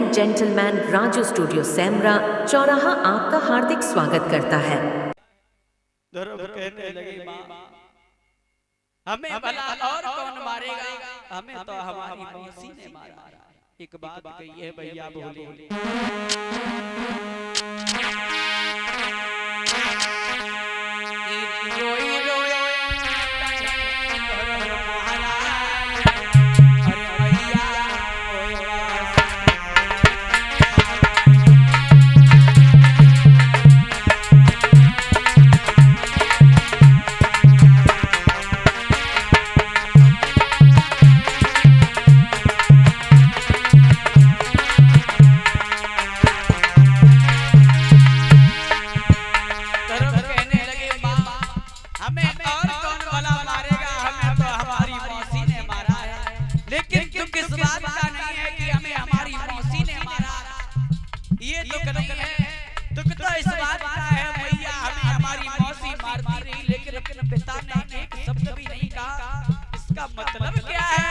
And gentleman, Raju studio Semra चौराहा आपका हार्दिक स्वागत करता है। ध्रुव कहने लगी माँ, हमें भला और कौन मारेगा, हमें तो हमारी मौसी ने मारा। एक बात कही है भैया बोले, ये दुख नहीं है, दुख तो इस बात का है भैया, हमें हमारी मौसी मारती रही लेकिन अपने पिता ने एक शब्द भी नहीं कहा। इसका मतलब क्या है?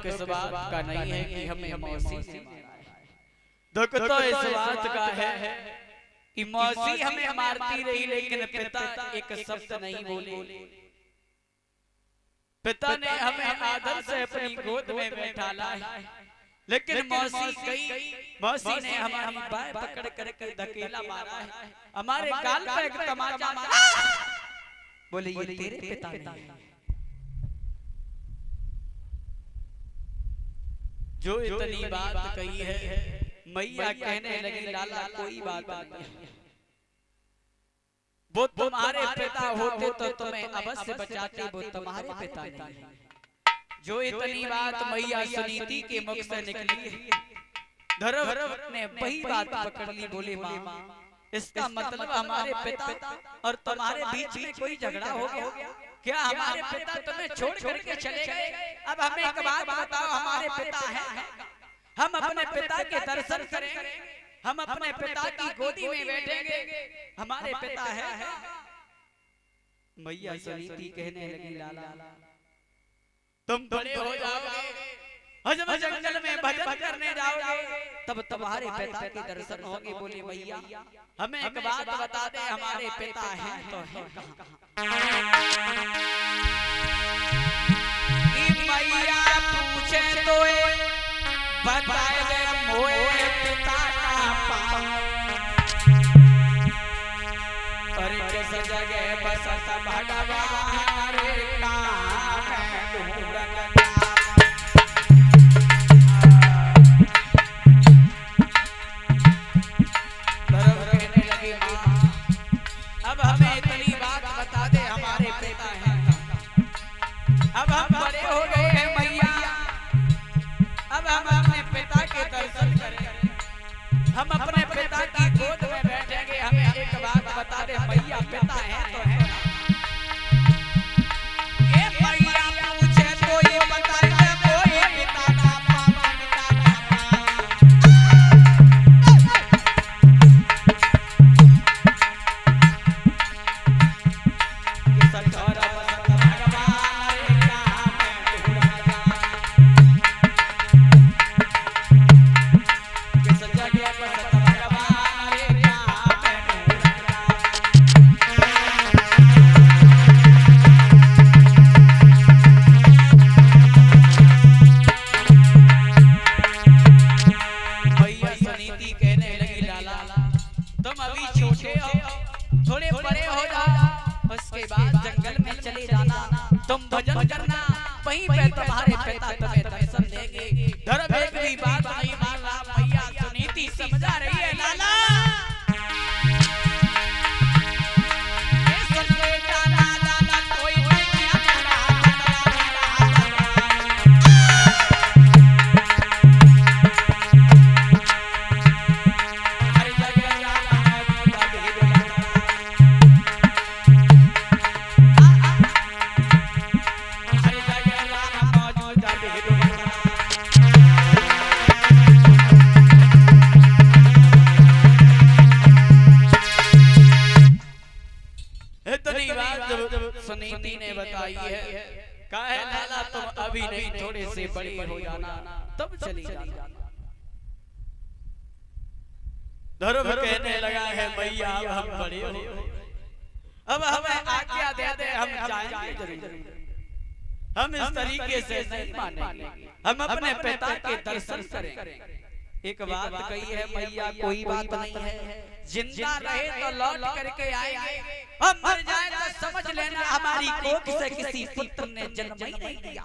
इस बात का नहीं है कि हमें मौसी ने मारा है, दुख तो इस बात का है कि मौसी हमें मारती रही लेकिन पिता एक शब्द नहीं बोले। पिता ने हमें आदर से अपनी गोद में बैठाला है, लेकिन मौसी ने हमारी बाह पकड़ करके धकेला मारा है, हमारे गाल पे एक तमाचा मारा। बोले ये तेरे पिता ने जो इतनी बात कही है, मैया कहने लगी लाला कोई बात नहीं, वो तुम्हारे पिता होते तो तुम्हें अवश्य बचाते, वो तुम्हारे पिता नहीं। जो इतनी बात मैया सुनीति के मुख से निकली, ध्रुव ने वही बात पकड़ ली। बोले माँ इसका मतलब हमारे पिता और तुम्हारे बीच में कोई झगड़ा हो गया क्या? हमारे पिता तुम्हें छोड़ करके चले गए? अब हमें एक बात बताओ, हमारे पिता हैं, हम अपने पिता के दर्शन करेंगे, हम अपने पिता की गोदी में बैठेंगे, हमारे पिता है। मैया सुनीति कहने लगी लाला तुम बड़े हो जाओगे, हजम जंगल में भजन करने जाओगे, तब तुम्हारे पिता के दर्शन होंगे। बोले मैया हमें एक बात बता दे, हमारे पिता हैं तो हैं कहाँ? जगह बसत भगवान रे काम ढूंढत धर्म कहने लगी माँ अब हमें इतनी बात बता दे हमारे पिता हैं अब हम बड़े हो गए हैं मैया अब हम अपने पिता के दर्शन करें हम अपने पिता की गोद में बैठेंगे हमें एक बात बता दे मैया पिता है तो है ए मैया पूछे तो ये बता दे कोई पिता का पापा ये सरकार थोड़े बड़े हो जाओ उसके बाद जंगल में चले जाना तुम भजन करना वहीं पे तुम्हारे पिता तुम्हें दर्शन देंगे धर्म एक भी बात नहीं मान रहा मैया सुनीति समझा रही है लाला सुनीति ने बताई है कहा है लाला तुम अभी नहीं थोड़े से बड़े हो जाना तब चली जाना धर्म कहने लगा है मैया अब हम बड़े हो अब हमें आज्ञा दे दे हम जाएंगे जरूर हम इस तरीके से नहीं मानेंगे हम अपने पिता के दर्शन करेंगे एक बात कही है मैया कोई बात नहीं है जिंदा रहे तो लौट करके आएंगे हम मर जाए तो समझ लेना हमारी कोख से किसी पुत्र ने जन्म नहीं दिया